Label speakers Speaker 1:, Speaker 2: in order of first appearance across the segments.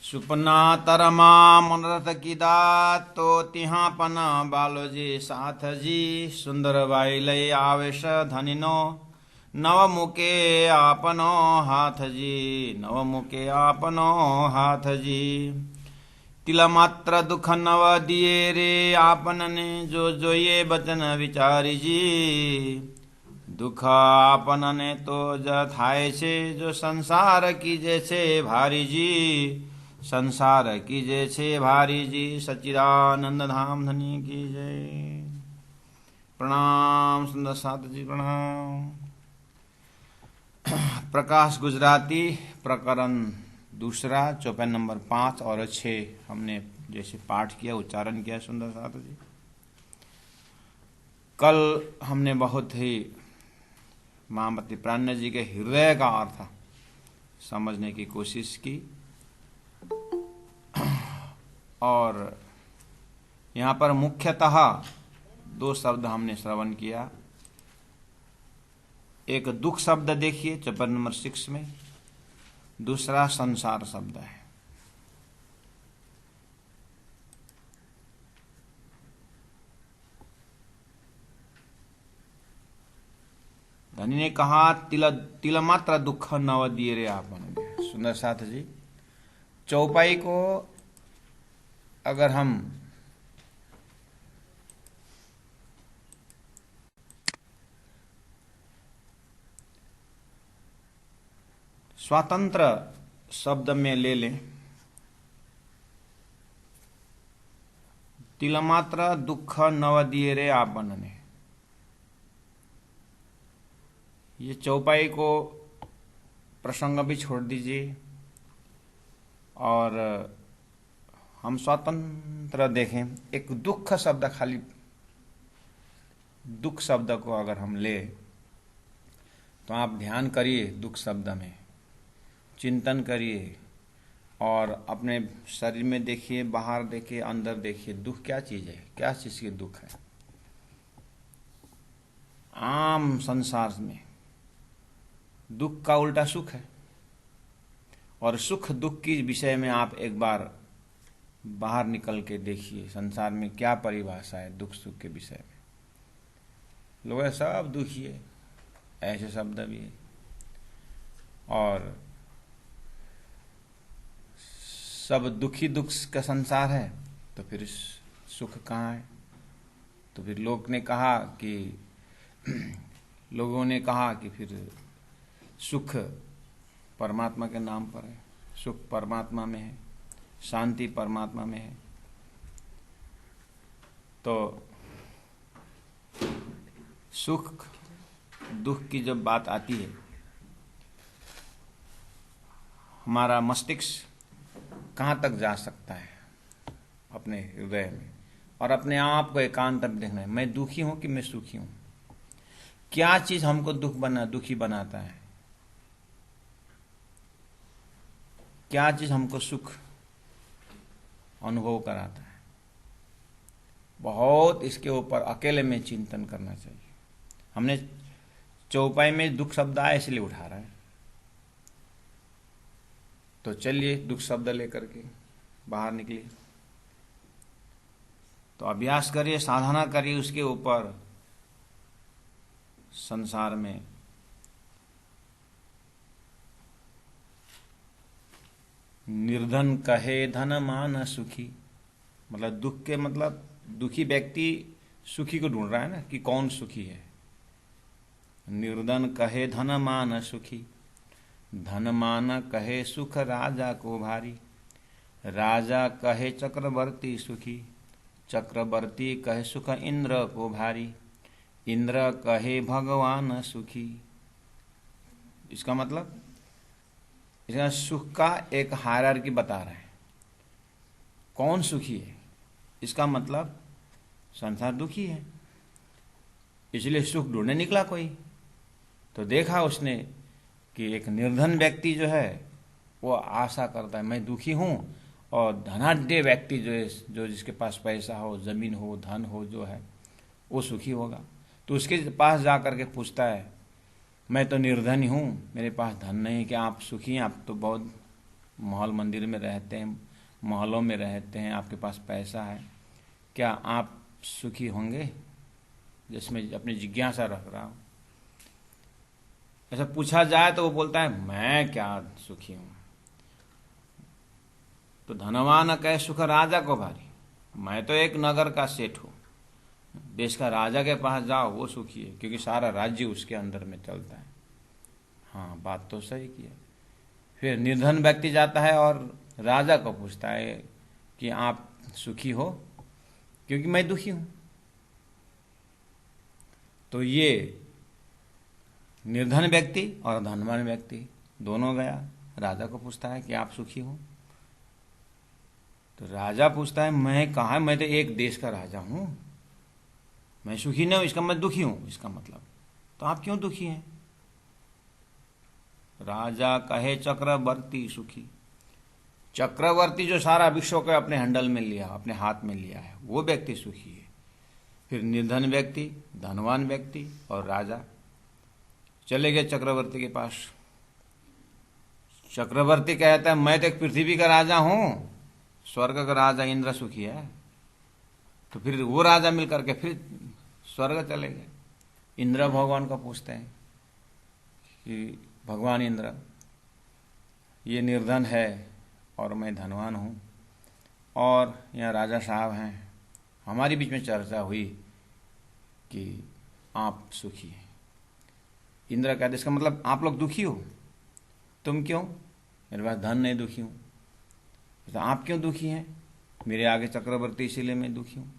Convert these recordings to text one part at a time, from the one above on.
Speaker 1: सुपना तरमा मनरथ की दात तो तिहापन बालोजी साथ जी सुंदर बाई लई आवेश धनिनो नव मुके आपनो हाथ जी नव मुके आपनो हाथ जी तिला मात्र दुख नव दिए रे आपन ने जो ये बचन विचारी जी दुख आपन ने तो ज थाय छे जो संसार कीजे छे भारी जी संसार कीजे छे भारी जी सच्चिदानंद धाम धनी की जय। प्रणाम सुंदर साथ जी प्रणाम। प्रकाश गुजराती प्रकरण दूसरा चौपाई नंबर 5 और 6 हमने जैसे पाठ किया उच्चारण किया सुंदर साथ जी। कल हमने बहुत ही महामती प्राण जी के हृदय का अर्थ समझने की कोशिश की और यहाँ पर मुख्यतः 2 शब्द हमने श्रवण किया। एक दुख शब्द देखिए चैप्टर नंबर 6 में, दूसरा संसार शब्द है। धनी ने कहा तिल मात्र दुख नव दिए रे आपन। सुंदर साथ जी, चौपाई को अगर हम स्वतंत्र शब्द में ले लें, तिलमात्र दुख नव दिए रे आपन ने, ये चौपाई को प्रसंग भी छोड़ दीजिए और हम स्वतंत्र देखें। एक दुख शब्द, खाली दुख शब्द को अगर हम ले तो आप ध्यान करिए, दुख शब्द में चिंतन करिए और अपने शरीर में देखिए, बाहर देखिए, अंदर देखिए, दुख क्या चीज है, क्या चीज की दुख है। आम संसार में दुख का उल्टा सुख है और सुख दुख की विषय में आप एक बार बाहर निकल के देखिए, संसार में क्या परिभाषा है दुख सुख के विषय में। लोग सब दुखी है, ऐसे शब्द भी है। और सब दुखी दुख का संसार है तो फिर सुख कहाँ है। तो फिर लोगों ने कहा कि फिर सुख परमात्मा के नाम पर है, सुख परमात्मा में है, शांति परमात्मा में है। तो सुख दुख की जब बात आती है, हमारा मस्तिष्क कहाँ तक जा सकता है अपने हृदय में, और अपने आप को एकांत में देखना है, मैं दुखी हूं कि मैं सुखी हूं। क्या चीज हमको दुखी बनाता है, क्या चीज हमको सुख अनुभव कराता है। बहुत इसके ऊपर अकेले में चिंतन करना चाहिए। हमने चौपाई में दुख शब्द आया इसलिए उठा रहा है, तो चलिए दुख शब्द लेकर के बाहर निकलिए। तो अभ्यास करिए, साधना करिए उसके ऊपर। संसार में निर्धन कहे धन मान सुखी, मतलब दुख के मतलब दुखी व्यक्ति सुखी को ढूंढ रहा है ना कि कौन सुखी है। निर्धन कहे धन मान सुखी, धन मान कहे सुख राजा को भारी, राजा कहे चक्रवर्ती सुखी, चक्रवर्ती कहे सुख इंद्र को भारी, इंद्र कहे भगवान सुखी। इसका मतलब इसका सुख का एक हायरार्की बता रहा है। कौन सुखी है, इसका मतलब संसार दुखी है, इसलिए सुख ढूंढने निकला कोई। तो देखा उसने कि एक निर्धन व्यक्ति जो है वो आशा करता है मैं दुखी हूं, और धनाढ्य व्यक्ति जो जिसके पास पैसा हो, जमीन हो, धन हो, जो है वो सुखी होगा। तो उसके पास जा करके पूछता है मैं तो निर्धन हूँ, मेरे पास धन नहीं है, क्या आप सुखी हैं? आप तो बहुत महल मंदिर में रहते हैं, महलों में रहते हैं, आपके पास पैसा है, क्या आप सुखी होंगे? जिसमें अपनी जिज्ञासा रख रहा हूँ। ऐसा पूछा जाए तो वो बोलता है मैं क्या सुखी हूँ। तो धनवान कहे सुख राजा को भारी, मैं तो एक नगर का सेठ हूँ, देश का राजा के पास जाओ वो सुखी है, क्योंकि सारा राज्य उसके अंदर में चलता है। हाँ, बात तो सही की है। फिर निर्धन व्यक्ति जाता है और राजा को पूछता है कि आप सुखी हो? क्योंकि मैं दुखी हूं। तो ये निर्धन व्यक्ति और धनवान व्यक्ति दोनों गया, राजा को पूछता है कि आप सुखी हो? तो राजा पूछता है मैं कहा, मैं तो एक देश का राजा हूं, मैं सुखी नहीं हूं, इसका मैं दुखी हूं, इसका मतलब। तो आप क्यों दुखी हैं? राजा कहे चक्रवर्ती सुखी। चक्रवर्ती जो सारा विश्व को अपने हैंडल में लिया, अपने हाथ में लिया है, वो व्यक्ति सुखी है। फिर निर्धन व्यक्ति, धनवान व्यक्ति और राजा चले गए चक्रवर्ती के पास। चक्रवर्ती कहता है मैं तो एक पृथ्वी का राजा हूं, स्वर्ग का राजा इंद्र सुखी है। तो फिर वो राजा मिलकर के फिर स्वर्ग चले गए। इंद्र भगवान को पूछते हैं कि भगवान इंद्र, ये निर्धन है और मैं धनवान हूँ, और यहाँ राजा साहब हैं, हमारी बीच में चर्चा हुई कि आप सुखी हैं। इंद्र कहते इसका मतलब आप लोग दुखी हो? तुम क्यों? मेरे पास धन नहीं, दुखी हूँ। तो आप क्यों दुखी हैं? मेरे आगे चक्रवर्ती, इसीलिए मैं दुखी हूँ।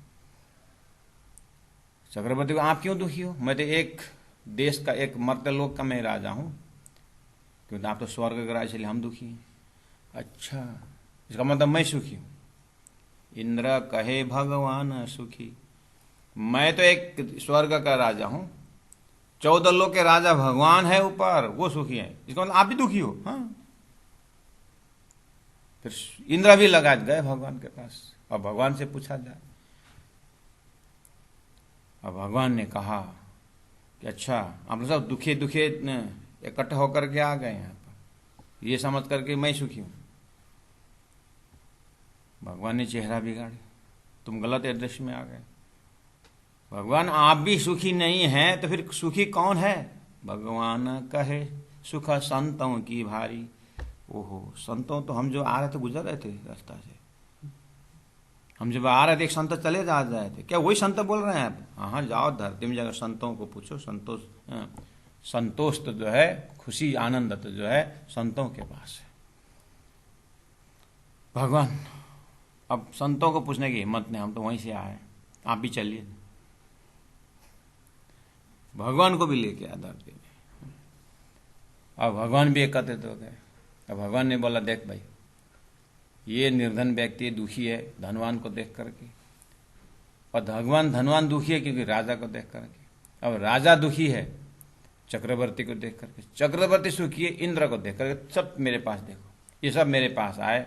Speaker 1: चक्रवर्ती को आप क्यों दुखी हो? मैं तो एक देश का, एक मर्त्यलोक का मैं राजा हूँ, क्योंकि आप तो स्वर्ग का राजा, इसलिए हम दुखी हैं। अच्छा, इसका मतलब मैं सुखी हूँ। इंद्र कहे भगवान सुखी, मैं तो एक स्वर्ग का राजा हूँ, 14 लोक के राजा भगवान है ऊपर, वो सुखी है, इसका मतलब आप भी दुखी हो। हाँ, फिर इंद्र भी लगा गए भगवान के पास और भगवान से पूछा जाए। और भगवान ने कहा कि अच्छा, आप लोग सब दुखे दुखे इकट्ठे होकर के आ गए यहाँ पर, ये समझ करके मैं सुखी हूँ। भगवान ने चेहरा बिगाड़ी, तुम गलत एड्रेस में आ गए। भगवान आप भी सुखी नहीं हैं तो फिर सुखी कौन है? भगवान कहे सुख संतों की भारी। ओहो, संतों तो हम जो आ रहे थे, गुजर रहे थे रास्ता से, हम जब आ रहे थे एक संत चले जा रहे थे, क्या वही संत बोल रहे हैं आप? हाँ, जाओ धरती में जाकर संतों को पूछो, संतोष तो जो है, खुशी आनंद तो जो है संतों के पास है। भगवान अब संतों को पूछने की हिम्मत नहीं, हम तो वहीं से आए, आप भी चलिए। भगवान को भी लेके आया धरती में। अब भगवान भी एकत्रित हो गए। अब भगवान ने बोला देख भाई, ये निर्धन व्यक्ति दुखी है धनवान को देख करके, और धनवान दुखी है क्योंकि राजा को देख करके। अब राजा दुखी है चक्रवर्ती को देख करके, चक्रवर्ती सुखी है इंद्र को देख करके। सब मेरे पास देखो, ये सब मेरे पास आए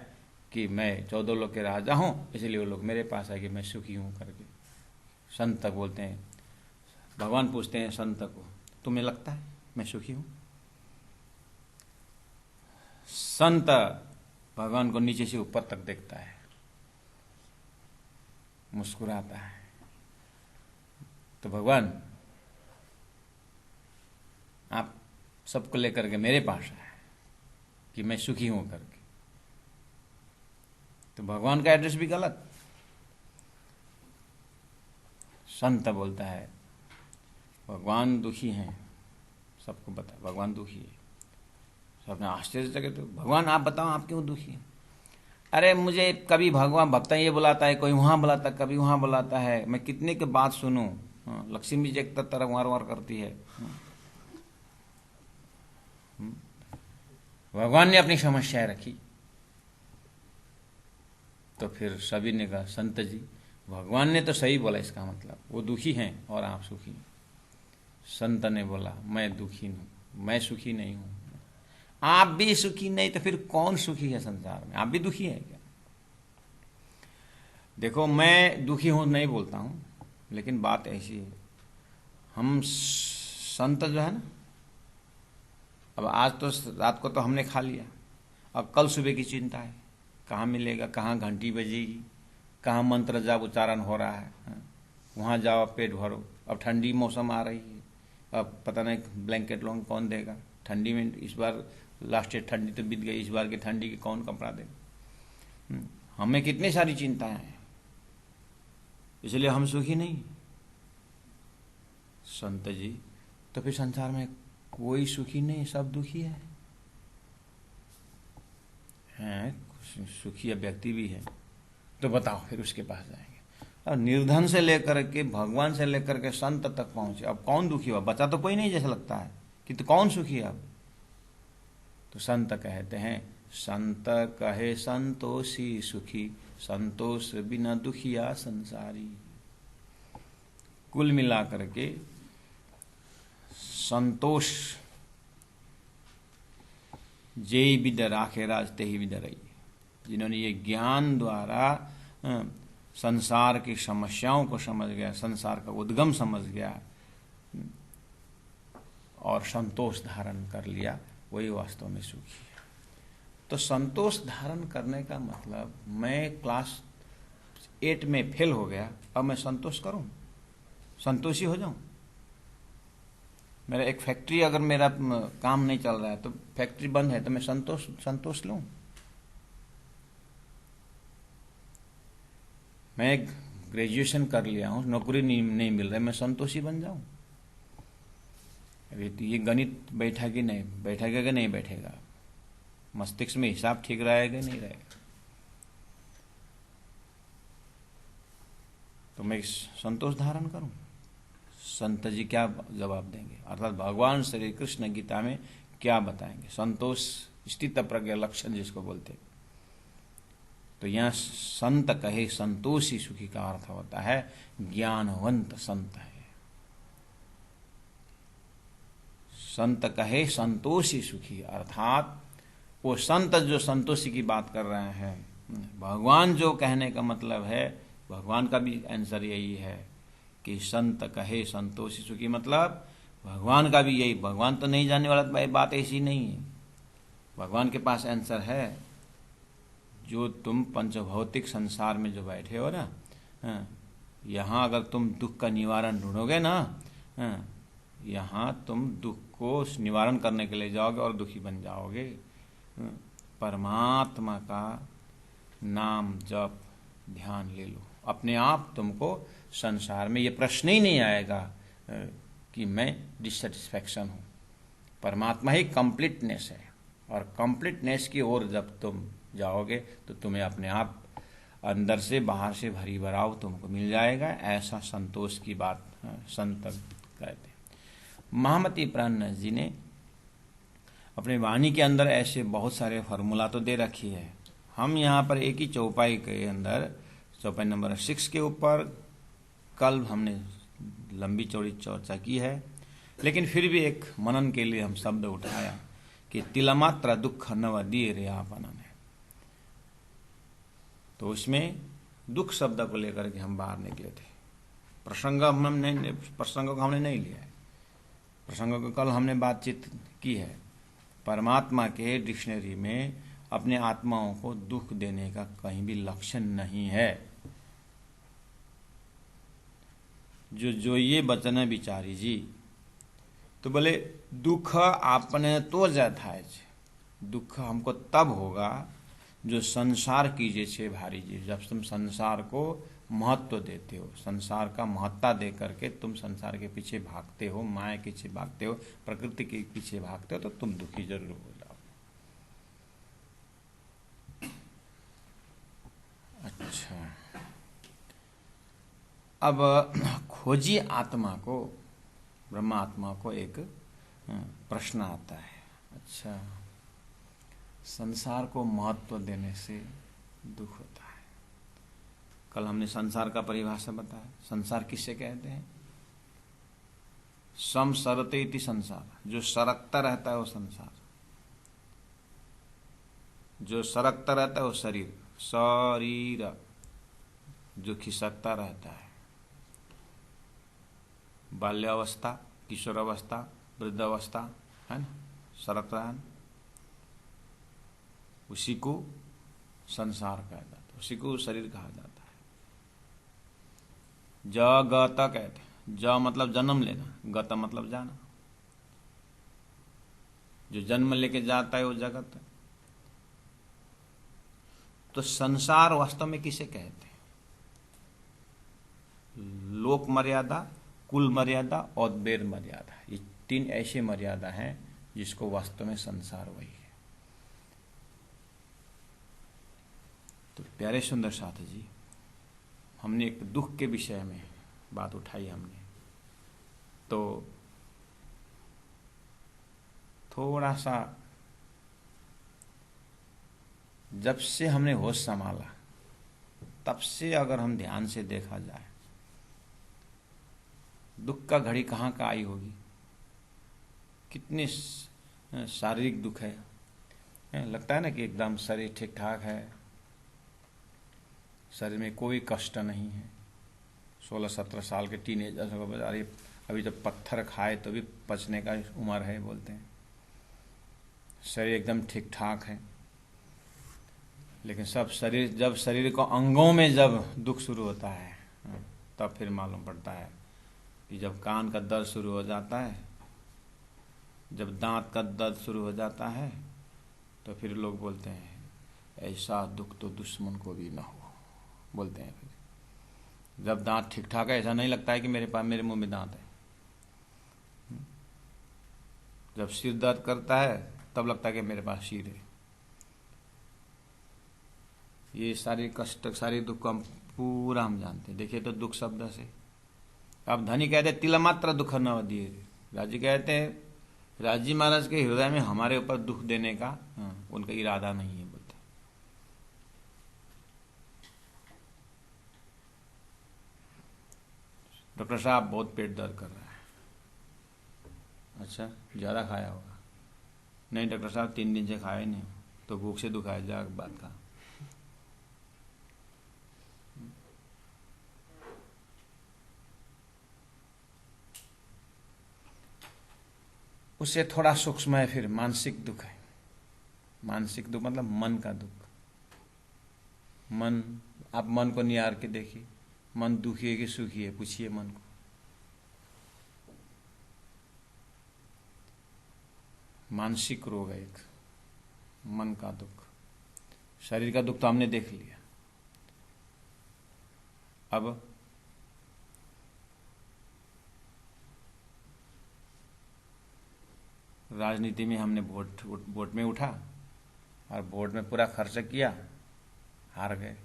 Speaker 1: कि मैं 14 लोग के राजा हूं, इसलिए वो लोग मेरे पास आए कि मैं सुखी हूं करके। संत बोलते हैं, भगवान पूछते हैं संत को, तुम्हें लगता है मैं सुखी हूं? संत भगवान को नीचे से ऊपर तक देखता है, मुस्कुराता है। तो भगवान आप सबको लेकर के मेरे पास आए कि मैं सुखी हूं करके। तो भगवान का एड्रेस भी गलत। संत बोलता है भगवान दुखी हैं, सबको बता भगवान दुखी है। सबने आश्चर्य जगह, तो भगवान आप बताओ आप क्यों दुखी हैं? अरे मुझे कभी भगवान भक्ता ये बुलाता है, कोई वहां बुलाता है, कभी वहां बुलाता है, मैं कितने की बात सुनूं। लक्ष्मी जी एक तरह वार वार करती है। भगवान ने अपनी समस्याएं रखी। तो फिर सभी ने कहा संत जी भगवान ने तो सही बोला, इसका मतलब वो दुखी हैं और आप सुखी हैं। संत ने बोला मैं दुखी हूं, मैं सुखी नहीं हूं। आप भी सुखी नहीं तो फिर कौन सुखी है संसार में? आप भी दुखी है क्या? देखो, मैं दुखी हूं नहीं बोलता हूं, लेकिन बात ऐसी है, हम संत जो है ना, अब आज तो रात को तो हमने खा लिया, अब कल सुबह की चिंता है, कहाँ मिलेगा, कहाँ घंटी बजेगी, कहाँ मंत्र जाप उच्चारण हो रहा है, वहाँ जाओ पेट भरो। अब ठंडी मौसम आ रही है, अब पता नहीं ब्लैंकेट लोग कौन देगा ठंडी में। इस बार लास्ट ईयर ठंडी तो बीत गई, इस बार की ठंडी की कौन कपड़ा देगा। हमें कितनी सारी चिंताएं हैं, इसलिए हम सुखी नहीं। संत जी, तो फिर संसार में कोई सुखी नहीं, सब दुखी है। सुखी व्यक्ति भी है, तो बताओ फिर उसके पास जाएंगे। और निर्धन से लेकर के भगवान से लेकर के संत तक पहुंचे, अब कौन दुखी हुआ? बचा तो कोई नहीं जैसा लगता है कि तो कौन सुखी है अब? तो संत कहते हैं, संत कहे संतोषी सुखी, संतोष बिना दुखिया संसारी। कुल मिलाकर के संतोष जेई विद राखे राज तेहि विद रही। जिन्होंने ये ज्ञान द्वारा संसार की समस्याओं को समझ गया, संसार का उद्गम समझ गया और संतोष धारण कर लिया, वही वास्तव में सुखी है। तो संतोष धारण करने का मतलब, मैं क्लास 8 में फेल हो गया, अब मैं संतोष करूं, संतोषी हो जाऊं? मेरा एक फैक्ट्री, अगर मेरा काम नहीं चल रहा है तो फैक्ट्री बंद है, तो मैं संतोष लूं? मैं ग्रेजुएशन कर लिया हूं, नौकरी नहीं मिल रहा है, मैं संतोषी बन जाऊं? अरे ये गणित बैठा कि नहीं बैठेगा, कि नहीं बैठेगा, मस्तिष्क में हिसाब ठीक रहेगा नहीं रहेगा, तो मैं संतोष धारण करूं? संत जी क्या जवाब देंगे, अर्थात भगवान श्री कृष्ण गीता में क्या बताएंगे? संतोष स्थित प्रज्ञा लक्षण जिसको बोलते। तो यहां संत कहे संतोषी सुखी का अर्थ होता है ज्ञानवंत संत है। संत कहे संतोषी सुखी, अर्थात वो संत जो संतोषी की बात कर रहे हैं, भगवान जो कहने का मतलब है, भगवान का भी आंसर यही है कि संत कहे संतोषी सुखी, मतलब भगवान का भी यही। भगवान तो नहीं जानने वाला, बात ऐसी नहीं है, भगवान के पास आंसर है। जो तुम पंचभौतिक संसार में जो बैठे हो ना, यहाँ अगर तुम दुख का निवारण ढूंढोगे ना, यहाँ तुम दुख को निवारण करने के लिए जाओगे और दुखी बन जाओगे। परमात्मा का नाम जप ध्यान ले लो, अपने आप तुमको संसार में ये प्रश्न ही नहीं आएगा कि मैं डिससेटिस्फैक्शन हूँ। परमात्मा ही कंप्लीटनेस है, और कंप्लीटनेस की ओर जब तुम जाओगे तो तुम्हें अपने आप अंदर से बाहर से भरी भराव तुमको मिल जाएगा। ऐसा संतोष की बात संत कहते हैं। महामती प्राण जी ने अपने वाणी के अंदर ऐसे बहुत सारे फार्मूला तो दे रखी है। हम यहाँ पर एक ही चौपाई के अंदर, चौपाई नंबर 6 के ऊपर कल हमने लंबी चौड़ी चर्चा की है, लेकिन फिर भी एक मनन के लिए हम शब्द उठाया कि तिलमात्र दुख नव दिए रे आपनन है। तो उसमें दुख शब्द को लेकर के हम बाहर निकले थे। प्रसंग को हमने नहीं लिया है, प्रसंग को कल हमने बातचीत की है। परमात्मा के डिक्शनरी में अपने आत्माओं को दुख देने का कहीं भी लक्षण नहीं है। जो ये वचन विचारी जी, तो बोले दुख आपने तो जाए, दुख हमको तब होगा जो संसार कीजे छे भारी जी। जब तुम संसार को महत्व देते हो, संसार का महत्ता दे करके तुम संसार के पीछे भागते हो, माया के पीछे भागते हो, प्रकृति के पीछे भागते हो, तो तुम दुखी जरूर हो जाओ। अच्छा, अब खोजी आत्मा को, ब्रह्मा आत्मा को एक प्रश्न आता है। अच्छा, संसार को महत्व देने से दुख होता है। कल हमने संसार का परिभाषा बताया। संसार किससे कहते हैं? संसरते इति संसार, जो सरकता रहता है वो संसार, जो सरकता रहता है वो शरीर, शरीर जो खिसकता रहता है। बाल्यावस्था, किशोरावस्था, वृद्धावस्था, है ना, सरक रहा है, उसी को संसार कहा जाता है, उसी को शरीर कहा जाता है। जगत कहते हैं, ज मतलब जन्म लेना, गत मतलब जाना। जो जन्म लेके जाता है वो जगत है। तो संसार वास्तव में किसे कहते हैं? लोक मर्यादा, कुल मर्यादा और वेद मर्यादा, ये तीन ऐसे मर्यादा हैं जिसको वास्तव में संसार वही है। तो प्यारे सुंदर साथी जी, हमने एक दुख के विषय में बात उठाई हमने, तो थोड़ा सा जब से हमने होश संभाला तब से अगर हम ध्यान से देखा जाए, दुख का घड़ी कहाँ का आई होगी। कितने शारीरिक दुख है, लगता है ना कि एकदम शरीर ठीक ठाक है, शरीर में कोई कष्ट नहीं है। 16-17 साल के टीनेजर्स को अरे अभी जब पत्थर खाए तो भी पचने का उम्र है बोलते हैं, शरीर एकदम ठीक ठाक है। लेकिन सब शरीर, जब शरीर को अंगों में जब दुख शुरू होता है तब फिर मालूम पड़ता है कि जब कान का दर्द शुरू हो जाता है, जब दांत का दर्द शुरू हो जाता है, तो फिर लोग बोलते हैं ऐसा दुख तो दुश्मन को भी ना हो, बोलते हैं। फिर जब दांत ठीक ठाक है, ऐसा नहीं लगता है कि मेरे मुंह में दांत है। जब सिर दर्द करता है तब लगता है कि मेरे पास सिर है। ये सारे कष्ट, सारे दुख हम पूरा हम जानते हैं। देखिए तो दुख शब्द से, अब धनी कहते हैं तिल मात्र दुख न दिए। राजी कहते हैं, राजी महाराज के हृदय में हमारे ऊपर दुख देने का उनका इरादा नहीं है, बोलते। डॉक्टर साहब बहुत पेट दर्द कर रहा है। अच्छा, ज्यादा खाया होगा? नहीं डॉक्टर साहब 3 दिन से खाया ही नहीं, तो भूख से दुखाया जा बात का। उससे थोड़ा सूक्ष्म है फिर मानसिक दुख है। मानसिक दुख मतलब मन का दुख। मन, आप मन को निहार के देखिए, मन दुखी है कि सुखी है, पूछिए मन को। मानसिक रोग है एक, मन का दुख। शरीर का दुख तो हमने देख लिया। अब राजनीति में हमने वोट में उठा और वोट में पूरा खर्च किया, हार गए,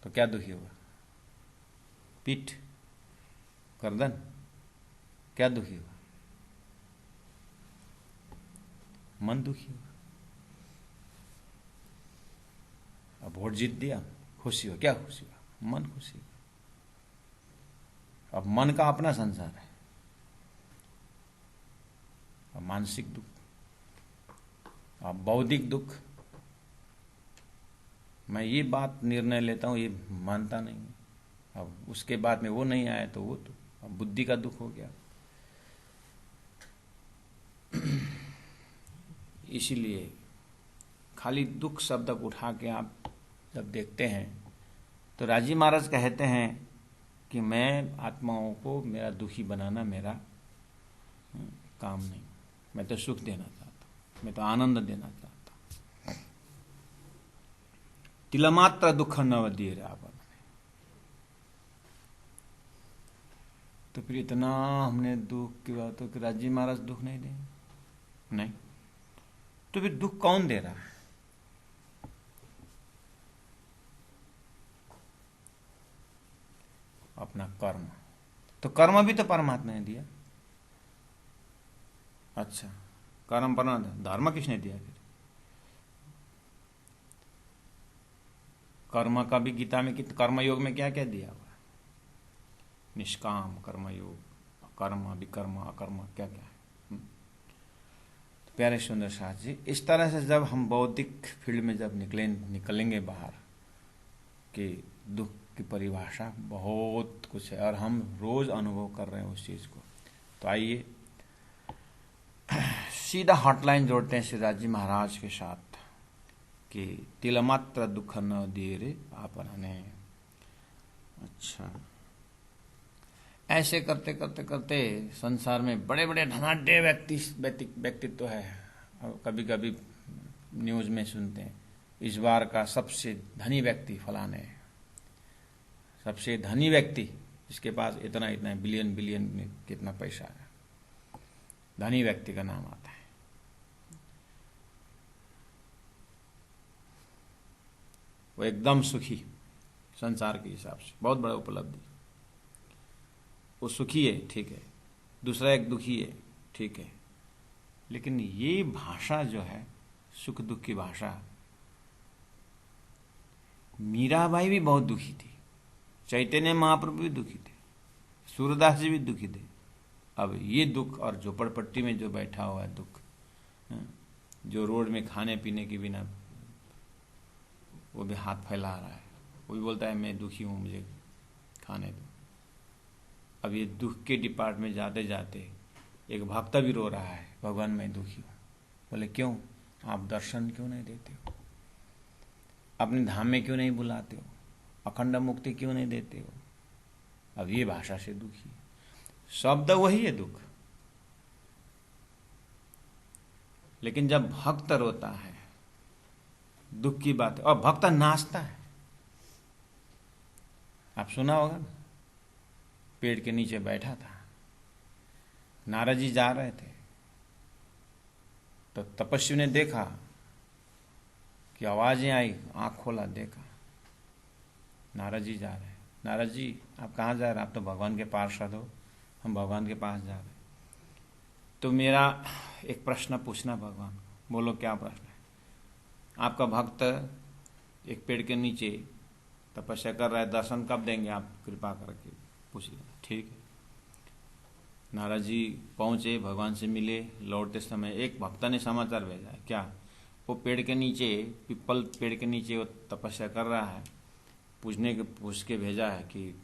Speaker 1: तो क्या दुखी हुआ? पीठ, गर्दन, क्या दुखी हुआ? मन दुखी हुआ। अब वोट जीत दिया, खुशी हो, क्या खुशी हुआ? मन खुशी हुआ। अब मन का अपना संसार है। अब मानसिक दुख, अब बौद्धिक दुख। मैं ये बात निर्णय लेता हूं, ये मानता नहीं, अब उसके बाद में वो नहीं आया तो वो तो अब बुद्धि का दुख हो गया। इसीलिए खाली दुख शब्द को उठा के आप जब देखते हैं तो राजी महाराज कहते हैं कि मैं आत्माओं को मेरा दुखी बनाना मेरा काम नहीं, मैं तो सुख देना चाहता हूं, मैं तो आनंद देना चाहता हूं। तिलमात्र दुख न दिए रावण। तो फिर इतना हमने दुख की बात हो कि राजी महाराज दुख नहीं देंगे? नहीं। तो फिर दुख कौन दे रहा है? अपना कर्म। तो कर्म भी तो परमात्मा ने दिया। अच्छा, कर्म पर धर्म किसने दिया? फिर कर्म का भी गीता में कर्मयोग में क्या क्या दिया हुआ? निष्काम कर्मयोग, कर्म, विकर्म, अकर्म, क्या क्या है। तो प्यारे सुंदर साथ जी, इस तरह से जब हम बौद्धिक फील्ड में जब निकलेंगे बाहर कि दुख की परिभाषा बहुत कुछ है और हम रोज अनुभव कर रहे हैं उस चीज को। तो आइए सीधा हॉटलाइन जोड़ते हैं श्रीराज जी महाराज के साथ कि तिलमात्र दुख न दे रे आपने। अच्छा, ऐसे करते करते करते संसार में बड़े बड़े धनाढ्य व्यक्तित्व है। कभी कभी न्यूज में सुनते हैं इस बार का सबसे धनी व्यक्ति फलाने, सबसे धनी व्यक्ति जिसके पास इतना इतना बिलियन बिलियन में कितना पैसा है, धनी व्यक्ति का नाम आता है। वो एकदम सुखी संसार के हिसाब से, बहुत बड़ा उपलब्धि। वो सुखी है, ठीक है, दूसरा एक दुखी है, ठीक है, लेकिन ये भाषा जो है सुख दुख की भाषा, मीराबाई भी बहुत दुखी थी, चैतन्य महाप्रभु भी दुखी थे, सूरदास जी भी दुखी थे। अब ये दुख, और झोपड़पट्टी में जो बैठा हुआ है दुख, जो रोड में खाने पीने के बिना वो भी हाथ फैला रहा है, वो भी बोलता है मैं दुखी हूं, मुझे खाने दो। अब ये दुख के डिपार्ट में जाते जाते एक भक्त भी रो रहा है, भगवान मैं दुखी हूं। बोले क्यों? आप दर्शन क्यों नहीं देते हो? अपने धाम में क्यों नहीं बुलाते हो? अखंड मुक्ति क्यों नहीं देते हो? अब ये भाषा से दुखी, शब्द वही है दुख। लेकिन जब भक्त रोता है दुख की बात, और भक्त नाचता है, आप सुना होगा ना, पेड़ के नीचे बैठा था, नारद जी जा रहे थे, तो तपस्वी ने देखा कि आवाजें आई, आंख खोला, देखा नारद जी जा रहे हैं। नारद जी आप कहाँ जा रहे हैं? आप तो भगवान के पार्षद हो, हम भगवान के पास जा रहे हैं। तो मेरा एक प्रश्न पूछना भगवान को। बोलो क्या प्रश्न है? आपका भक्त एक पेड़ के नीचे तपस्या कर रहा है, दर्शन कब देंगे आप? कृपा करके पूछ लेना। ठीक है। नारद जी पहुंचे, भगवान से मिले, लौटते समय एक भक्त ने समाचार भेजा है। क्या? वो पेड़ के नीचे, पिपल पेड़ के नीचे वो तपस्या कर रहा है, पूछ के भेजा है कि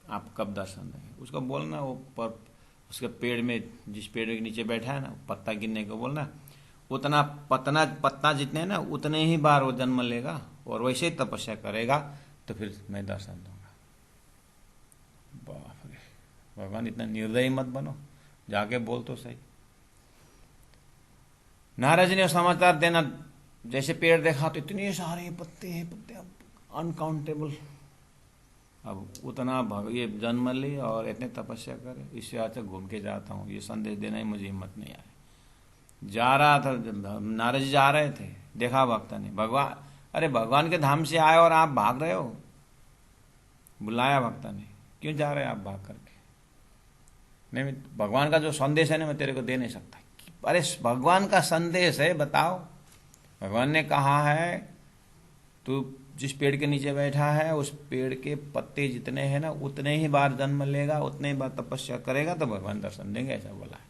Speaker 1: आप कब दर्शन देंगे। उसको बोलना वो पर उसके पेड़ में, जिस पेड़ के नीचे बैठा है ना, पत्ता गिनने को बोलना, उतना पत्ता जितने ना उतने ही बार वो जन्म लेगा और वैसे ही तपस्या करेगा, तो फिर मैं दर्शन दूंगा। बाप रे, भगवान इतना निर्दयी मत बनो, जाके बोल तो सही। नारद जी ने समाचार देना, जैसे पेड़ देखा तो इतने सारे पत्ते हैं, पत्ते अनकाउंटेबल। अब उतना ये जन्म ले और इतने तपस्या करे, इससे अच्छा घूम के जाता हूँ, ये संदेश देना ही मुझे हिम्मत नहीं आया। जा रहा था, नारद जी जा रहे थे, देखा भक्त ने, भगवान, अरे भगवान के धाम से आए और आप भाग रहे हो। बुलाया भक्त ने, क्यों जा रहे हैं आप भाग करके? नहीं, भगवान का जो संदेश है ना, मैं तेरे को दे नहीं सकता। अरे भगवान का संदेश है, बताओ। भगवान ने कहा है तू जिस पेड़ के नीचे बैठा है उस पेड़ के पत्ते जितने हैं ना उतने ही बार जन्म लेगा, उतने ही बार तपस्या करेगा तो भगवान दर्शन देंगे, ऐसा बोला है।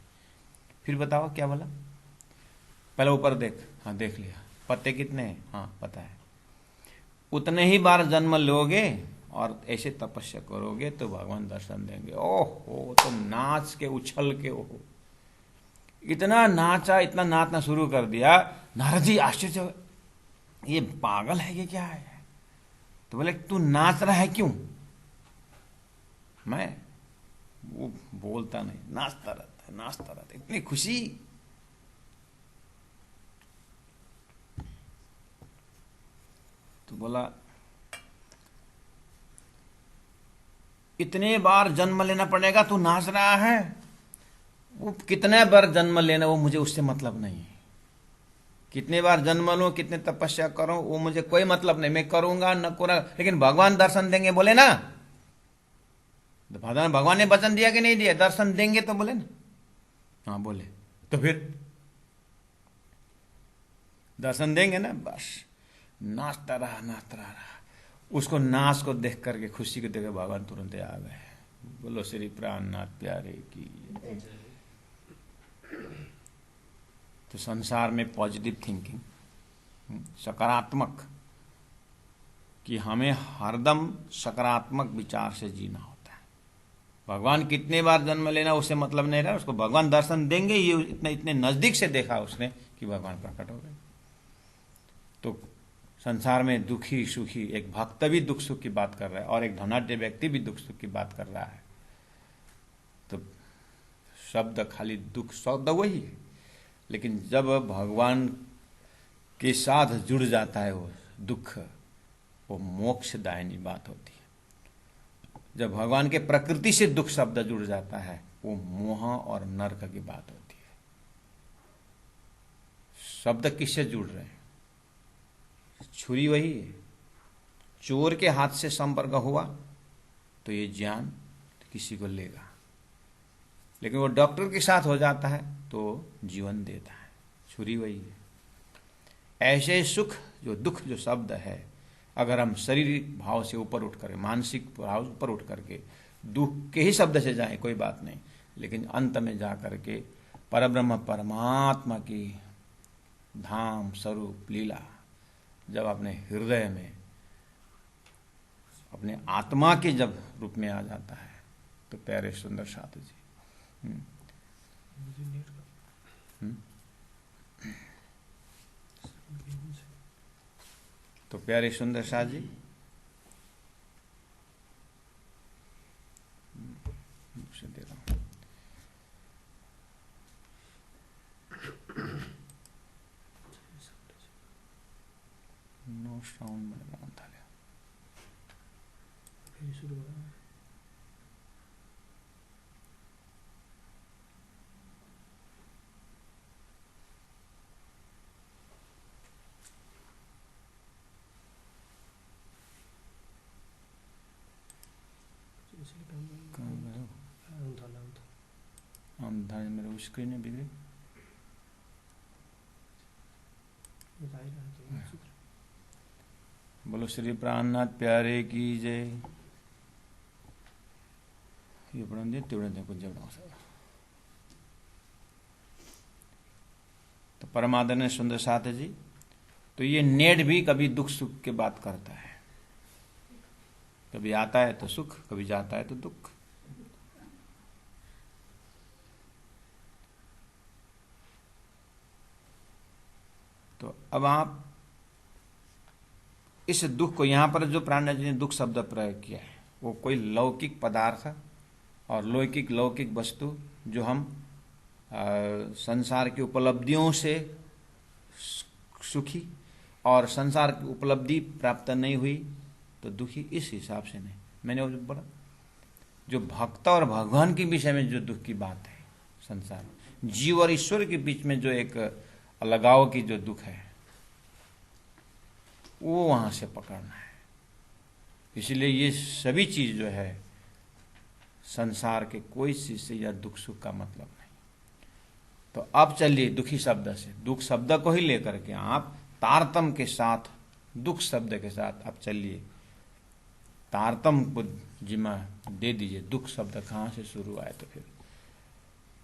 Speaker 1: फिर बताओ क्या बोला? पहले ऊपर देख। हाँ देख लिया। पत्ते कितने हैं? हाँ पता है। उतने ही बार जन्म लोगे और ऐसे तपस्या करोगे तो भगवान दर्शन देंगे। ओहो, तो नाच के उछल के, ओहो इतना नाचा, इतना नाचना शुरू कर दिया। नारद जी आश्चर्य, ये पागल है, ये क्या है? तो बोले तू नाच रहा है क्यों? मैं, वो बोलता नहीं, नाचता रहता है, नाचता रहता है, इतनी खुशी। तो बोला इतने बार जन्म लेना पड़ेगा, तू नाच रहा है। वो कितने बार जन्म लेना, वो मुझे उससे मतलब नहीं है। कितने बार जन्म लो, कितने तपस्या करो, वो मुझे कोई मतलब नहीं, मैं करूंगा न करूंगा, लेकिन भगवान दर्शन देंगे बोले ना। भगवान ने वचन दिया कि नहीं दिया? दर्शन देंगे तो बोले ना। हाँ बोले, तो फिर दर्शन देंगे ना। बस नाचता रहा, नाचता रहा। उसको नाच को देख करके, खुशी को देख कर भगवान तुरंत आ गए। बोलो श्री प्राणनाथ प्यारे की। तो संसार में पॉजिटिव थिंकिंग, सकारात्मक, कि हमें हरदम सकारात्मक विचार से जीना होता है। भगवान कितने बार जन्म लेना उससे मतलब नहीं रहा, उसको भगवान दर्शन देंगे, ये इतने इतने नजदीक से देखा उसने कि भगवान प्रकट हो गए। तो संसार में दुखी सुखी, एक भक्त भी दुख सुख की बात कर रहा है और एक धनाढ्य व्यक्ति भी दुख सुख की बात कर रहा है। तो शब्द खाली दुख शब्द वही है, लेकिन जब भगवान के साथ जुड़ जाता है वो दुख, वो मोक्षदायिनी बात होती है। जब भगवान के प्रकृति से दुख शब्द जुड़ जाता है, वो मोह और नरक की बात होती है। शब्द किससे जुड़ रहे हैं? छुरी वही है, चोर के हाथ से संपर्क हुआ तो ये जान किसी को लेगा, लेकिन वो डॉक्टर के साथ हो जाता है तो जीवन देता है। छुरी वही है। ऐसे सुख जो दुख जो शब्द है, अगर हम शारीरिक भाव से ऊपर उठ कर, मानसिक भाव ऊपर उठ करके दुख के ही शब्द से जाए कोई बात नहीं, लेकिन अंत में जा करके परब्रह्म परमात्मा की धाम स्वरूप लीला जब अपने हृदय में अपने आत्मा के जब रूप में आ जाता है, तो प्यारे सुंदर साथ जी, तो प्यारे सुंदर शाह जी, दे रहा हूं। नो साउंड में था शुरू हो रहा है। मेरे स्क्रीन में बिगड़ी। बोलो श्री प्राणनाथ प्यारे की जय। ये पढ़न दे तेवढं दे कुछ जेवढा असं। तो परमादरणीय सुंदर साथ जी, तो ये नेट भी कभी दुख सुख की बात करता है, कभी आता है तो सुख, कभी जाता है तो दुख। तो अब आप इस दुख को, यहां पर जो प्राणनाथ जी ने दुख शब्द प्रयोग किया है, वो कोई लौकिक पदार्थ और लौकिक वस्तु जो हम संसार की उपलब्धियों से सुखी और संसार की उपलब्धि प्राप्त नहीं हुई तो दुखी, इस हिसाब से नहीं। मैंने वो बोला जो भक्त और भगवान के विषय में जो दुख की बात है, संसार जीव और ईश्वर के बीच में जो एक अलगाव की जो दुख है, वो वहां से पकड़ना है। इसलिए ये सभी चीज जो है संसार के कोई चीज से या दुख सुख का मतलब नहीं। तो अब चलिए दुखी शब्द से, दुख शब्द को ही लेकर के आप तारतम के साथ, दुख शब्द के साथ अब चलिए तारतम को जिम्मा दे दीजिए। दुख शब्द कहां से शुरू आए? तो फिर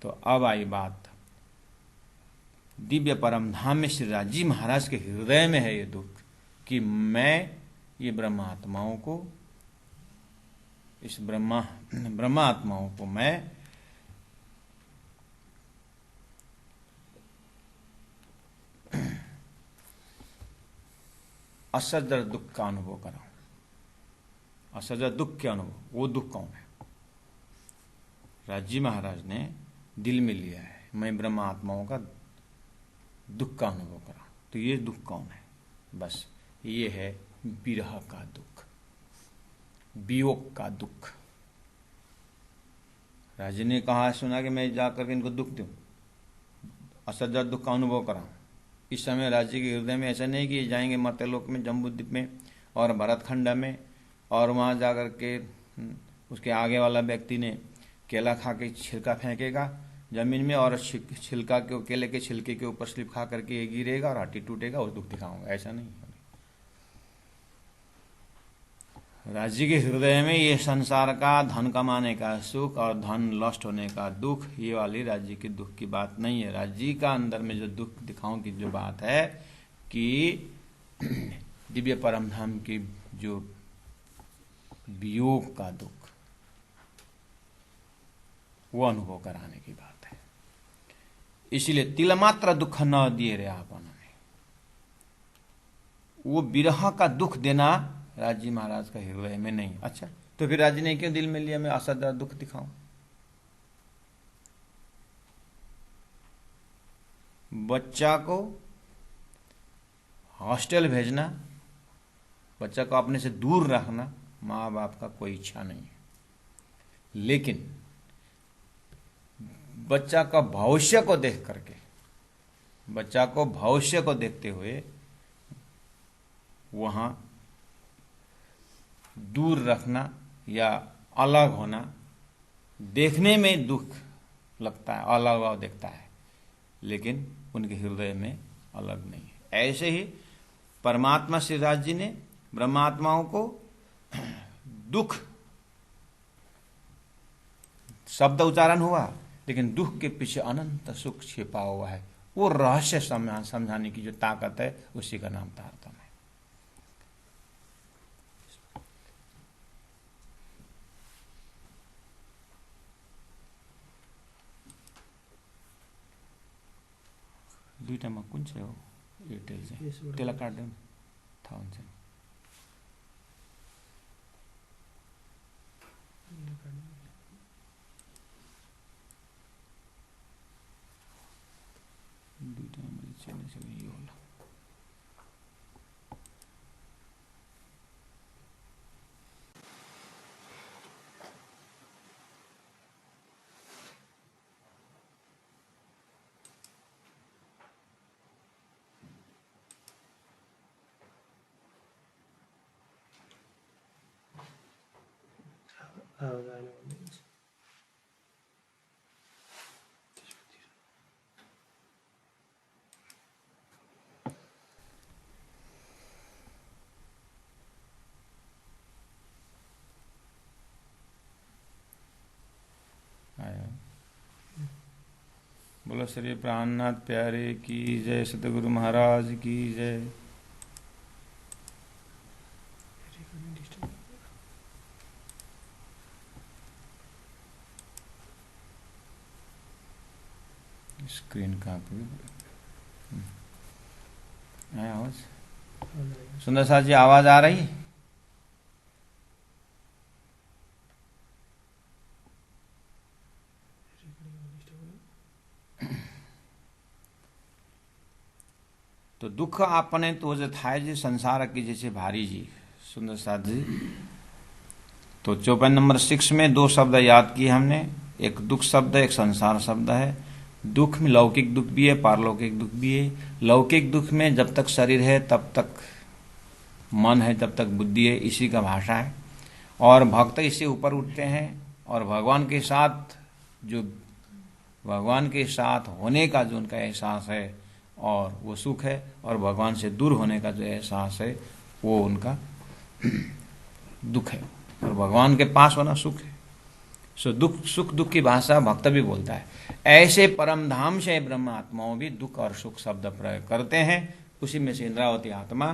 Speaker 1: तो अब आई बात, दिव्य परम धाम में श्री राजी महाराज के हृदय में है ये दुख कि मैं ये ब्रह्मात्माओं को, इस ब्रह्मात्माओं को मैं असहज दुख का अनुभव कराऊं। असहज दुख के अनुभव, वो दुख कौन है? राजी महाराज ने दिल में लिया है, मैं ब्रह्मा आत्माओं का दुख का अनुभव करा। तो ये दुख कौन है? बस ये है विरह का दुख, वियोग का दुख। राजी ने कहा, सुना कि मैं जाकर के इनको दुख दूं, असहज दुख का अनुभव कराऊं। इस समय राज्य के हृदय में ऐसा नहीं कि जाएंगे मर्त्यलोक में, जम्बूद्वीप में और भरतखंड में, और वहां जाकर के उसके आगे वाला व्यक्ति ने केला खा के छिलका फेंकेगा जमीन में और छिलका के, केले के छिलके के ऊपर स्लिप खा करके ये गिरेगा और हड्डी टूटेगा और दुख दिखाऊंगा। ऐसा नहीं। राज्य के हृदय में ये संसार का धन कमाने का सुख और धन लॉस्ट होने का दुख, ये वाली राज्य की दुख की बात नहीं है। राज्य का अंदर में जो दुख दिखाऊं की जो बात है कि दिव्य परम धाम की जो वियोग का दुख, वो अनुभव कराने की बात है। इसीलिए तिलमात्र दुख न दिए रे आपन में, वो विरह का दुख देना राज जी महाराज का हृदय में नहीं। अच्छा, तो फिर राज जी ने क्यों दिल में लिया मैं असद दुख दिखाऊं? बच्चा को हॉस्टल भेजना, बच्चा को अपने से दूर रखना माँ बाप का कोई इच्छा नहीं है, लेकिन बच्चा का भविष्य को देख करके, बच्चा को भविष्य को देखते हुए वहां दूर रखना या अलग होना देखने में दुख लगता है, अलग देखता है, लेकिन उनके हृदय में अलग नहीं है। ऐसे ही परमात्मा श्री राज जी ने ब्रह्मात्माओं को दुख शब्द उच्चारण हुआ, लेकिन दुख के पीछे अनंत सुख छिपा हुआ है। वो रहस्य समझाने की जो ताकत है, उसी का नाम तारतम्य है। दुईटामा कुन चाहिँ हो एयरटेल चाहिँ? त्यसलाई काट्दैन, थाहा हुन्छ नि। दुईटामा मैले चेल्ने यो होला। बोलो श्री प्राणनाथ प्यारे की जय, सतगुरु महाराज की जय। स्क्रीन कहाँ पे आया आवाज? सुंदर साथ जी आवाज आ रही? तो दुख आपने तो जो थाय जी संसार की जैसे भारी जी सुंदर साथ जी। तो चौपाई नंबर 6 में 2 शब्द याद किए हमने, एक दुख शब्द है, एक संसार शब्द है। दुख में लौकिक दुख भी है, पारलौकिक दुख भी है। लौकिक दुख में जब तक शरीर है तब तक मन है, तब तक बुद्धि है, इसी का भाषा है। और भक्त इससे ऊपर उठते हैं और भगवान के साथ जो भगवान के साथ होने का जो उनका एहसास है और वो सुख है, और भगवान से दूर होने का जो एहसास है वो उनका दुख है, और भगवान के पास होना सुख है। सो दुख सुख दुख की भाषा भक्त भी बोलता है। ऐसे परम धाम से ब्रह्म आत्माओं भी दुख और सुख शब्द प्रयोग करते हैं। उसी में से इंद्रावती आत्मा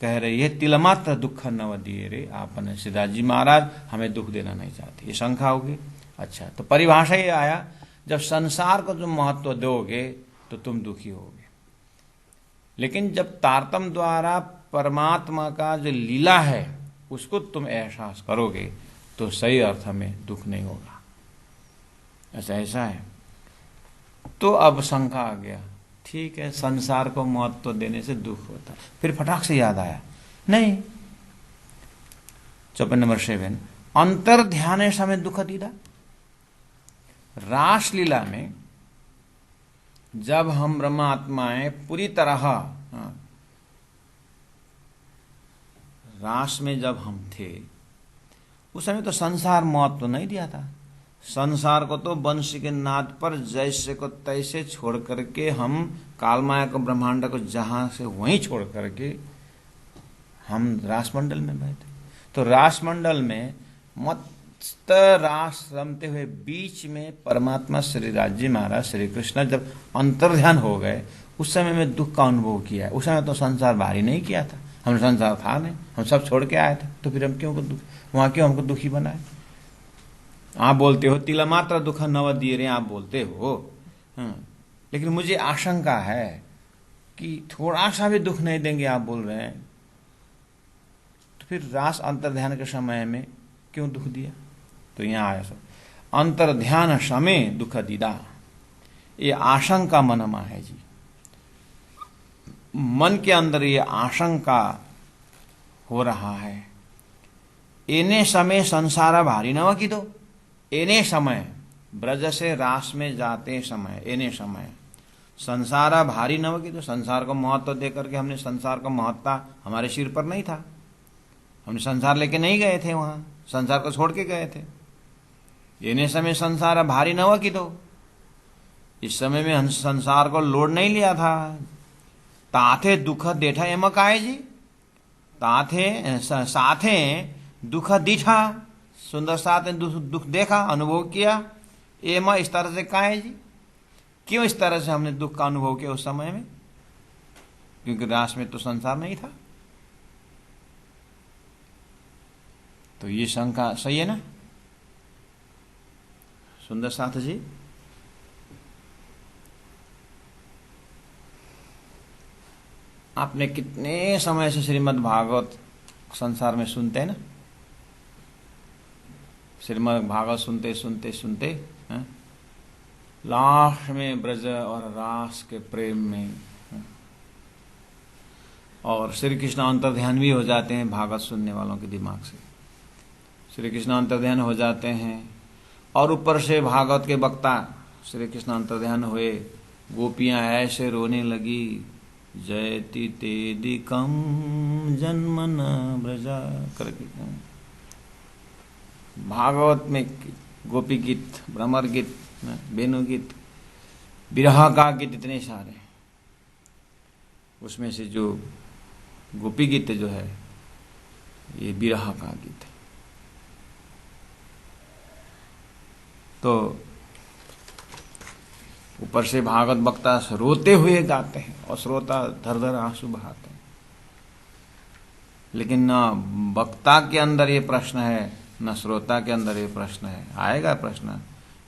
Speaker 1: कह रही है तिलमात्र दुख नव दिए रे आपने। सिद्धार्थ जी महाराज हमें दुख देना नहीं चाहते, ये शंका होगी। अच्छा, तो परिभाषा ये आया, जब संसार को तुम महत्व दोगे तो तुम दुखी होगे, लेकिन जब तारतम्य द्वारा परमात्मा का जो लीला है उसको तुम एहसास करोगे तो सही अर्थ में दुख नहीं होगा। ऐसा है। तो अब शंका आ गया, ठीक है संसार को महत्व देने से दुख होता है। फिर फटाक से याद आया, नहीं, चौपाई नंबर 7 अंतर ध्यान समय दुख दीदा। रासलीला में जब हम ब्रह्मात्माएं पूरी तरह रास में जब हम थे उस समय तो संसार महत्व नहीं दिया था। संसार को तो वंशी के नाद पर जैसे को तैसे छोड़ करके हम कालमाया को ब्रह्मांड को जहां से वहीं छोड़ करके हम रासमंडल में बैठे। तो रासमंडल में मस्त रास रमते हुए बीच में परमात्मा श्री राज जी महाराज श्री कृष्ण जब अंतर्ध्यान हो गए उस समय में दुख का अनुभव किया है। उस समय तो संसार भारी नहीं किया था, हम संसार था नहीं, हम सब छोड़ के आए थे, तो फिर हम क्यों वहां क्यों हमको दुखी बनाए? आप बोलते हो तिला मात्र दुख नव दिए रे, आप बोलते हो। लेकिन मुझे आशंका है कि थोड़ा सा भी दुख नहीं देंगे, आप बोल रहे हैं, तो फिर रास अंतर्ध्यान के समय में क्यों दुख दिया? तो यहां आया सब अंतर्ध्यान समय दुख दीदा, ये आशंका मनमा है जी। मन के अंदर ये आशंका हो रहा है। एने समय संसार भारी नव की दो, एने समय ब्रज से रास में जाते समय, एने समय संसार भारी नव की दो, संसार को महत्व देकर के हमने संसार का महत्ता हमारे सिर पर नहीं था, हमने संसार लेके नहीं गए थे, वहां संसार को छोड़ के गए थे। एने समय संसार भारी नव की दो, इस समय में हम संसार को लोड नहीं लिया था। ताथे दुख देठा एम काय जी, ताथे साथे दुख दीठा, सुंदर साथ दुख देखा, अनुभव किया, एम इस तरह से काय जी, क्यों इस तरह से हमने दुख का अनुभव किया उस समय में? क्योंकि रास में तो संसार नहीं था। तो ये शंका सही है ना सुंदर साथ जी? आपने कितने समय से श्रीमद् भागवत संसार में सुनते हैं ना, श्रीमद् भागवत सुनते सुनते सुनते हैं? लास्ट में ब्रज और रास के प्रेम में और श्री कृष्ण अंतर्ध्यान भी हो जाते हैं भागवत सुनने वालों के दिमाग से, श्री कृष्ण अंतर्ध्यान हो जाते हैं। और ऊपर से भागवत के वक्ता श्री कृष्ण अंतर्ध्यान हुए, गोपियां ऐसे रोने लगी, जयति तेदिकम जन्मन ब्रजा करके। भागवत में गोपी गीत, भ्रमर गीत, वेणु गीत, विरह का गीत, इतने सारे, उसमें से जो गोपी गीत जो है ये विरह का गीत है। तो ऊपर से भागवत वक्ता रोते हुए गाते हैं और श्रोता धर धर आंसू बहाते हैं। लेकिन न वक्ता के अंदर ये प्रश्न है न श्रोता के अंदर ये प्रश्न है। आएगा प्रश्न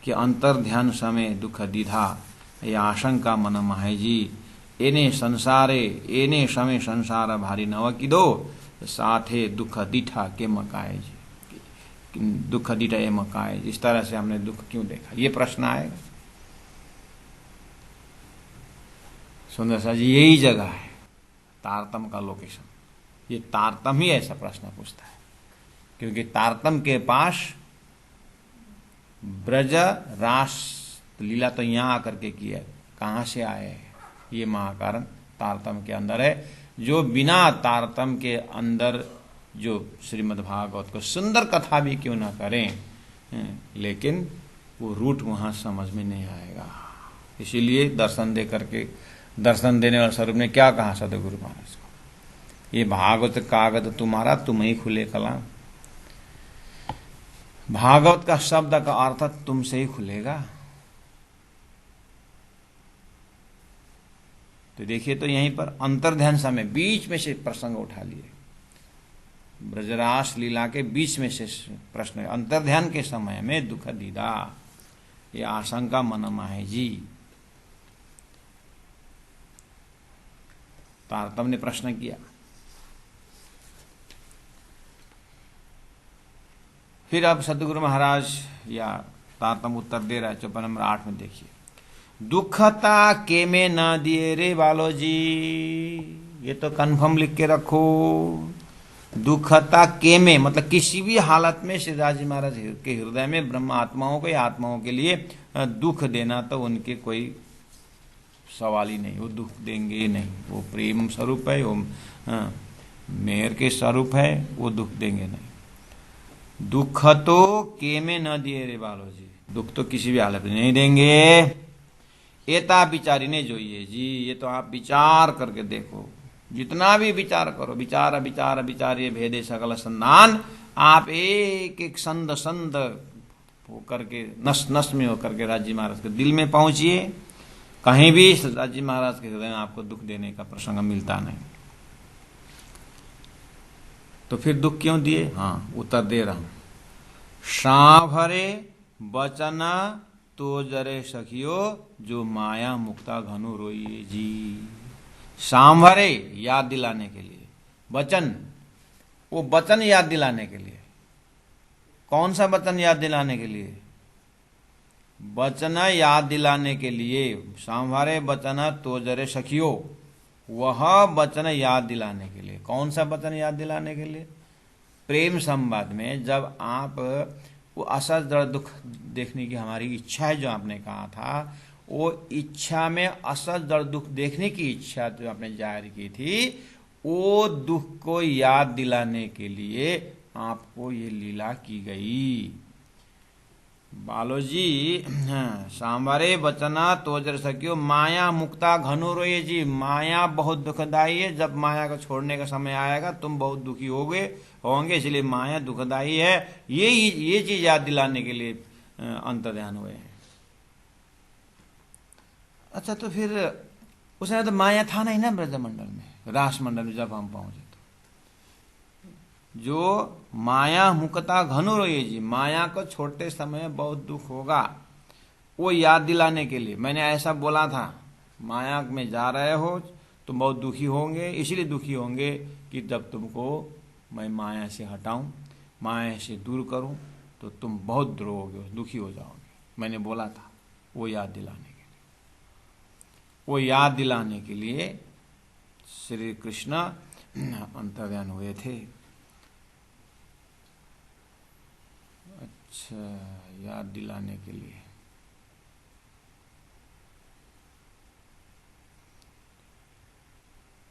Speaker 1: कि अंतर ध्यान समय दुख दीधा, ये आशंका मन माहे जी, एने संसारे एने समय संसार भारी नव की दो, साथे दुख दीठा के मकाए जी, दुख दीठा ये मकाए। इस तरह से हमने दुख क्यों देखा, ये प्रश्न आएगा। सुंदर सा जी यही जगह है तारतम का लोकेशन, ये तारतम ही ऐसा प्रश्न पूछता है, क्योंकि तारतम के पास ब्रज रास लीला तो यहां आकर के की है, कहां से आए हैं ये महाकारण तारतम के अंदर है। जो बिना तारतम के अंदर जो श्रीमद् भागवत को सुंदर कथा भी क्यों ना करें, लेकिन वो रूट वहां समझ में नहीं आएगा। इसीलिए दर्शन दे करके, दर्शन देने वाले स्वरूप ने क्या कहा सदगुरु महाराज को, ये भागवत कागज तुम्हारा तुम ही खुले कलाम, भागवत का शब्द का अर्थ तुमसे ही खुलेगा। तो देखिए, तो यहीं पर अंतर्ध्यान समय बीच में से प्रसंग उठा लिए, ब्रजरास लीला के बीच में से प्रश्न, अंतर्ध्यान के समय में दुख दीदा, ये आशंका मनमा है जी। तारतम ने प्रश्न किया, फिर अब सदगुरु महाराज या तारतम उत्तर दे रहा है। चौपाई नंबर 8 में देखिए, दुखता के में न दिए रे बालो जी, ये तो कन्फर्म लिख के रखो, दुखता के में मतलब किसी भी हालत में श्री राजी महाराज के हृदय में ब्रह्म आत्माओं को या आत्माओं के लिए दुख देना तो उनके कोई सवाल ही नहीं, वो दुख देंगे ही नहीं, वो प्रेम स्वरूप है, वो मेहर के स्वरूप है, वो दुख देंगे नहीं। दुख तो के में न दिए रे बालो जी, दुख तो किसी भी हालत में नहीं देंगे। एता विचारी ने जो ये ये तो आप विचार करके देखो, जितना भी विचार करो, विचार विचार विचार ये भेदे सकल संधान, आप एक एक संद संद होकर के नस नस में होकर के राजी महाराज के दिल में पहुंचिए। कहीं भी राजी महाराज के हृदय में आपको दुख देने का प्रसंग मिलता नहीं। तो फिर दुख क्यों दिए? हाँ, उत्तर दे रहा हूं। सांभरे बचन तो जरे सखियो जो माया मुक्ता घनु रोइए जी। सांवरे याद दिलाने के लिए, वचन, वो वचन याद दिलाने के लिए। कौन सा वचन याद दिलाने के लिए? वचन याद दिलाने के लिए। सांवरे वचन तो जरे सखियो, वह वचन याद दिलाने के लिए। कौन सा वचन याद दिलाने के लिए? प्रेम संवाद में जब आप वो असर दर्द दुख देखने की हमारी इच्छा है, जो आपने कहा था, वो इच्छा में असर दर्द दुख देखने की इच्छा जो आपने जाहिर की थी, वो दुख को याद दिलाने के लिए आपको ये लीला की गई। बालोजी, सांवरे बचना तो जर सकियो माया मुक्ता घनु रोए जी। माया बहुत दुखदाई है, जब माया को छोड़ने का समय आएगा तुम बहुत दुखी होंगे, इसलिए माया दुखदाई है। ये चीज याद दिलाने के लिए अंतर्ध्यान हुए हैं। अच्छा, तो फिर उसने तो माया था नहीं ना ब्रजमंडल में, रास मंडल में जब हम पहुंचे तो जो माया मुक्ता घनु रोए जी, माया को छोड़ते समय बहुत दुख होगा, वो याद दिलाने के लिए मैंने ऐसा बोला था। माया में जा रहे हो तुम बहुत दुखी होंगे, इसलिए दुखी होंगे कि जब तुमको मैं माया से हटाऊं, माया से दूर करूं, तो तुम बहुत रोओगे, दुखी हो जाओगे। मैंने बोला था, वो याद दिलाने के लिए, वो याद दिलाने के लिए श्री कृष्ण अंतर्ध्यान हुए थे। अच्छा, याद दिलाने के लिए।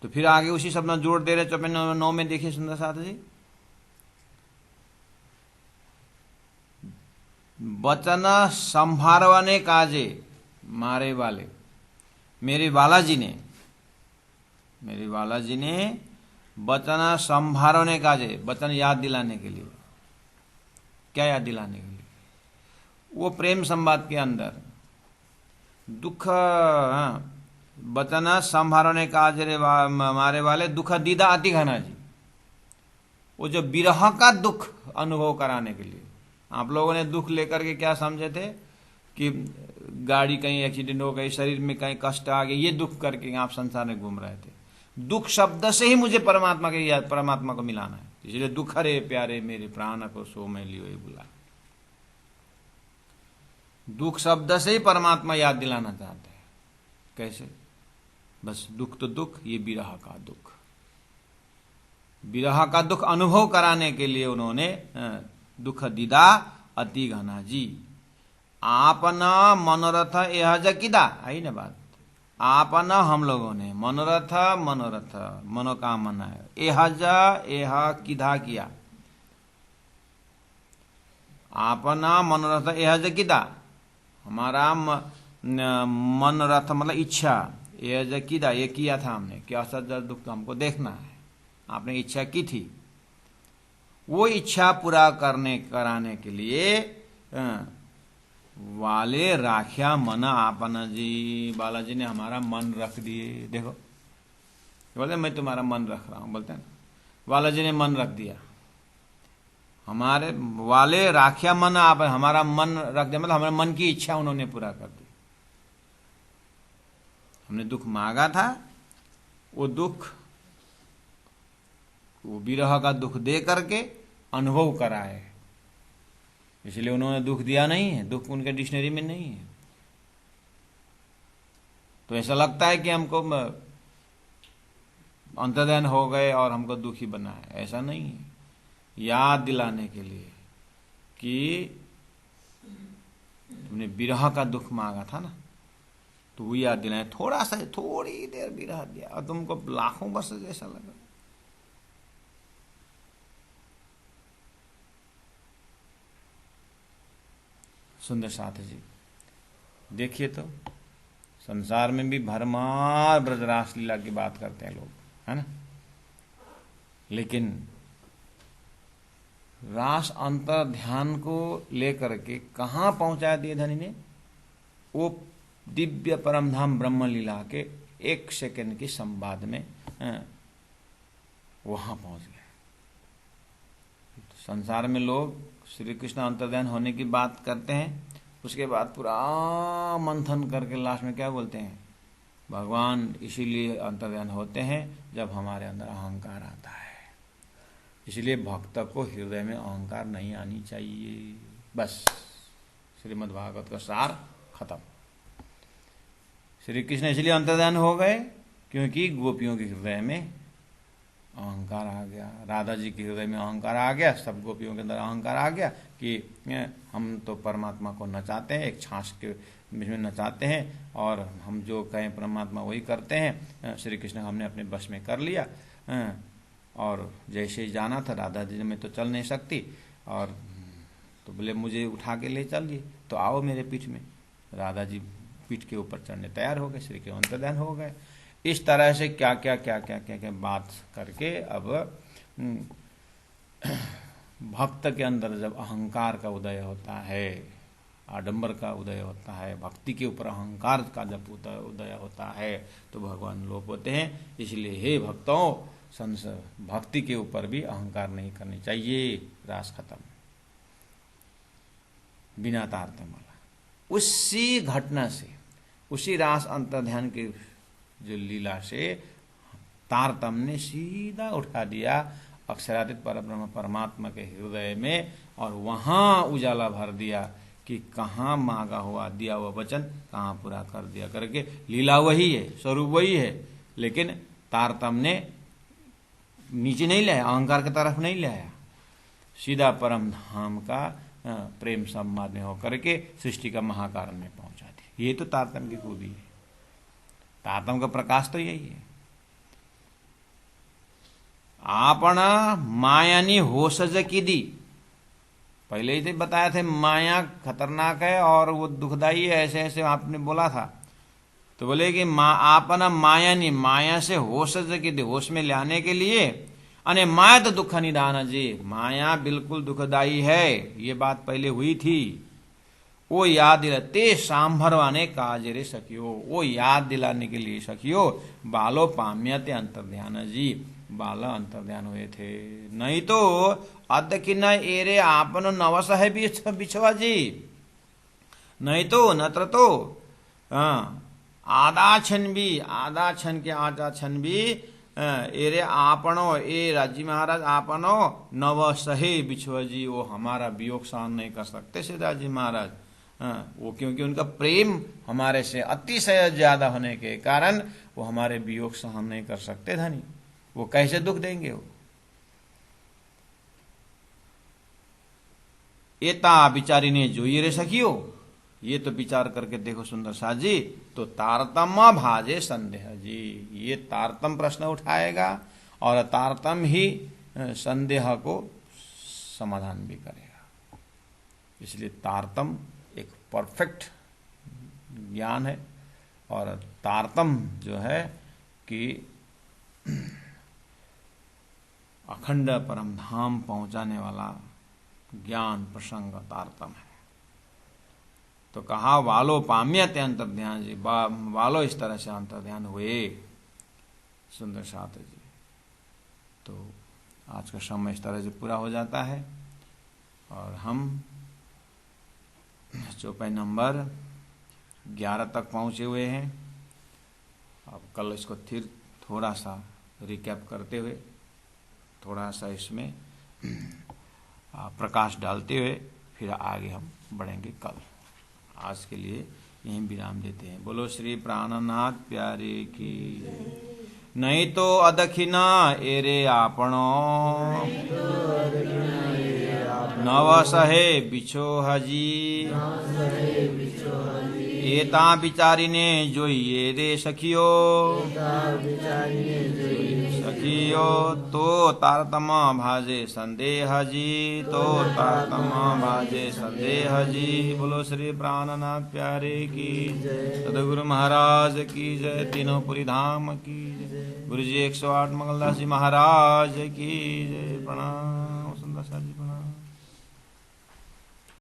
Speaker 1: तो फिर आगे उसी शब्द में जोड़ दे रहे 54-9 में देखिए सुंदर साथ जी। वचन संभारवाने काजे मारे वाले। मेरे बालाजी ने वचन संभारने काजे, वचन याद दिलाने के लिए। क्या याद दिलाने के लिए? वो प्रेम संवाद के अंदर दुख, वचन संभारने काजे रे मारे वाले दुख दीदा अति घना जी। वो जो विरह का दुख अनुभव कराने के लिए। आप लोगों ने दुख लेकर के क्या समझे थे कि गाड़ी कहीं एक्सीडेंट हो गई, शरीर में कहीं कष्ट आ गया, ये दुख करके आप संसार में घूम रहे थे। दुख शब्द से ही मुझे परमात्मा को मिलाना है, इसलिए दुख रे प्यारे मेरे प्राण को सो में लियो ये बुला। दुख शब्द से ही परमात्मा याद दिलाना चाहते हैं। कैसे? बस दुख तो दुख, ये विरह का दुख, विरह का दुख अनुभव कराने के लिए उन्होंने दुख दीदा अति घना जी। आपना मनोरथ यह जकिदा, आई ना बात। आपना हम लोगों ने मनोरथ मनोकामना यह किधा किया। आपना मनोरथ यह जकिदा, हमारा मनोरथ मतलब इच्छा, यह जकिदा ये किया था हमने, क्या सदर दुख हमको देखना है, आपने इच्छा की थी। वो इच्छा पूरा कराने के लिए वाले राख्या मन आपन जी। बालाजी ने हमारा मन रख दिए। देखो बोलते मैं तुम्हारा मन रख रहा हूं, बोलते हैं बालाजी ने मन रख दिया। हमारे वाले राख्या मन आप, हमारा मन रख दिया मतलब हमारे मन की इच्छा उन्होंने पूरा कर दी। हमने दुख मांगा था, वो दुख, वो विरह का दुख दे करके अनुभव कराए, इसलिए उन्होंने दुख दिया नहीं है। दुख उनके डिक्शनरी में नहीं है। तो ऐसा लगता है कि हमको अंतर्ध्यान हो गए और हमको दुखी बना है, ऐसा नहीं है। याद दिलाने के लिए कि तुमने विरह का दुख मांगा था ना, तो वो याद दिलाए। थोड़ा सा, थोड़ी देर विरह दिया और तुमको लाखों वर्ष जैसा लगा। सुंदर साथ जी, देखिए तो संसार में भी भरमार ब्रजरास लीला की बात करते हैं लोग, है ना, लेकिन रास अंतर ध्यान को लेकर के कहाँ पहुंचा दिए धनी ने? वो दिव्य परमधाम ब्रह्म लीला के 1 सेकंड की संवाद में वहां पहुंच गए। संसार में लोग श्री कृष्ण अंतर्ध्यान होने की बात करते हैं, उसके बाद पूरा मंथन करके लास्ट में क्या बोलते हैं, भगवान इसीलिए अंतर्ध्यान होते हैं जब हमारे अंदर अहंकार आता है। इसलिए भक्त को हृदय में अहंकार नहीं आनी चाहिए। बस श्रीमद् भागवत का सार खत्म। श्री कृष्ण इसलिए अंतर्ध्यान हो गए क्योंकि गोपियों के हृदय में अहंकार आ गया, राधा जी के हृदय में अहंकार आ गया, सब गोपियों के अंदर अहंकार आ गया कि हम तो परमात्मा को नचाते हैं, एक छाछ के में नचाते हैं और हम जो कहें परमात्मा वही करते हैं। श्री कृष्ण हमने अपने बस में कर लिया और जैसे ही जाना था राधा जी में तो चल नहीं सकती, और तो बोले मुझे उठा के ले चलिए, तो आओ मेरे पीठ में। राधा जी पीठ के ऊपर चढ़ने तैयार हो गए, श्री के अंतर्ध्यान हो गए। इस तरह से क्या क्या क्या क्या क्या क्या बात करके अब भक्त के अंदर जब अहंकार का उदय होता है, आडंबर का उदय होता है, भक्ति के ऊपर अहंकार का जब उदय होता है तो भगवान लोप होते हैं। इसलिए हे भक्तों, भक्ति के ऊपर भी अहंकार नहीं करनी चाहिए। रास खत्म, बिना तारतम्य वाला। उसी घटना से, उसी रास अंतर्ध्यान के जो लीला से तारतम्य ने सीधा उठा दिया अक्षरातीत परब्रह्म परमात्मा के हृदय में, और वहां उजाला भर दिया कि कहाँ मांगा हुआ दिया हुआ वचन कहाँ पूरा कर दिया करके। लीला वही है, स्वरूप वही है, लेकिन तारतम्य ने नीचे नहीं लाया, अहंकार की तरफ नहीं लाया, सीधा परम धाम का प्रेम संवाद में होकर के सृष्टि का महाकारण में पहुंचा दिया। ये तो तारतम्य की खूबी है, तारतम्य का प्रकाश तो यही है। आपण मायानी होसज की दी, पहले ही तो बताया थे माया खतरनाक है और वो दुखदाई है, ऐसे ऐसे आपने बोला था। तो बोले कि आपना मायानी, माया से होसज की दी, होश में लाने के लिए। अने माया तो दुख निदान जी, माया बिल्कुल दुखदाई है, ये बात पहले हुई थी। वो याद दिलाते सांभरवाने काजरे सखियो, वो याद दिलाने के लिए सखियो बालो पाम्यते अंतर्ध्यान जी, बाला अंतर्ध्यान हुए थे। नहीं तो अद किन्ना एरे आपन नवस है बिछवा जी, नहीं तो नत्र तो आधा क्षण भी, आधा क्षण के आधा क्षण भी एरे आपनो, ए राजी महाराज आपनो नव सहे बिछुआ जी, वो हमारा वियोग सहन नहीं कर सकते सीधा जी महाराज। वो क्योंकि उनका प्रेम हमारे से अतिशय ज्यादा होने के कारण वो हमारे वियोग सहन नहीं कर सकते धनी, वो कैसे दुख देंगे। वो एता बिचारी ने जो ये रे सखियो, ये तो विचार करके देखो सुंदर सा जी, तो तारतम्य भाजे संदेह जी, ये तारतम प्रश्न उठाएगा और तारतम ही संदेह को समाधान भी करेगा। इसलिए तारतम एक परफेक्ट ज्ञान है, और तारतम जो है कि अखंड परम धाम पहुंचाने वाला ज्ञान प्रसंग तारतम है। तो कहा वालो पाम्यते अंतर्ध्यान जी, वालो इस तरह से अंतर्ध्यान हुए सुंदर साथ जी। तो आज का समय इस तरह से पूरा हो जाता है और हम चौपाई नंबर 11 तक पहुंचे हुए हैं। अब कल इसको फिर थोड़ा सा रिकैप करते हुए, थोड़ा सा इसमें प्रकाश डालते हुए फिर आगे हम बढ़ेंगे कल। आज के लिए यहीं विराम देते हैं। बोलो श्री प्राणनाथ प्यारे की। नहीं तो अदखिना एरे आपणो, नव सहे बिछो हजी, एता बिचारीने जोइए रे सखियो, सखियो तो तारतम भाजे संदेह जी, तो तारतम भाजे संदेह जी। बोलो श्री प्राणनाथ प्यारे की, सदगुरु महाराज की जय, तीनों पुरी धाम की जय, गुरु जी 108 मंगलदास जी महाराज की जय। प्रणाम सुंदर सा जी।